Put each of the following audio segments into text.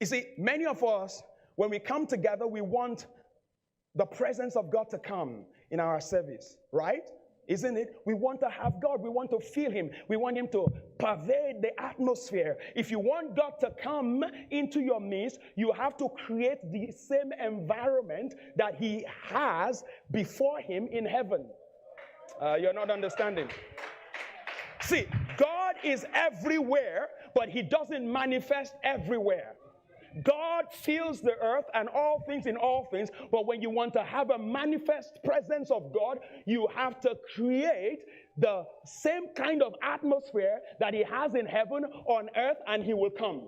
You see, many of us, when we come together, we want the presence of God to come in our service, right? Isn't it? We want to have God. We want to feel Him. We want Him to pervade the atmosphere. If you want God to come into your midst, you have to create the same environment that He has before Him in heaven. You're not understanding. See, God is everywhere, but He doesn't manifest everywhere. God fills the earth and all things in all things, but when you want to have a manifest presence of God, you have to create the same kind of atmosphere that He has in heaven on earth, and He will come.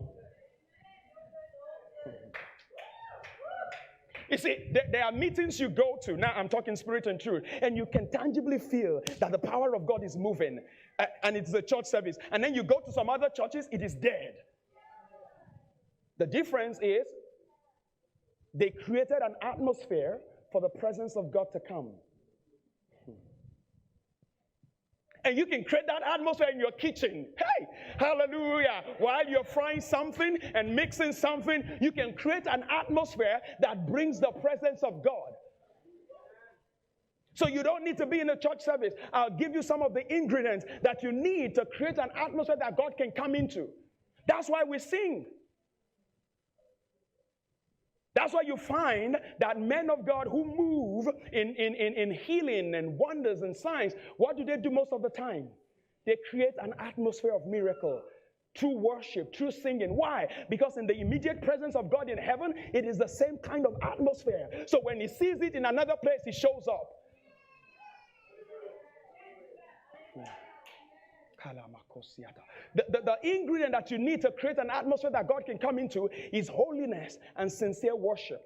You see, there are meetings you go to, now I'm talking spirit and truth, and you can tangibly feel that the power of God is moving, and it's a church service. And then you go to some other churches, it is dead. The difference is they created an atmosphere for the presence of God to come. And you can create that atmosphere in your kitchen. Hey, hallelujah. While you're frying something and mixing something, you can create an atmosphere that brings the presence of God. So you don't need to be in a church service. I'll give you some of the ingredients that you need to create an atmosphere that God can come into. That's why we sing. That's why you find that men of God who move in healing and wonders and signs, what do they do most of the time? They create an atmosphere of miracle through worship, through singing. Why? Because in the immediate presence of God in heaven, it is the same kind of atmosphere. So when He sees it in another place, He shows up. The ingredient that you need to create an atmosphere that God can come into is holiness and sincere worship.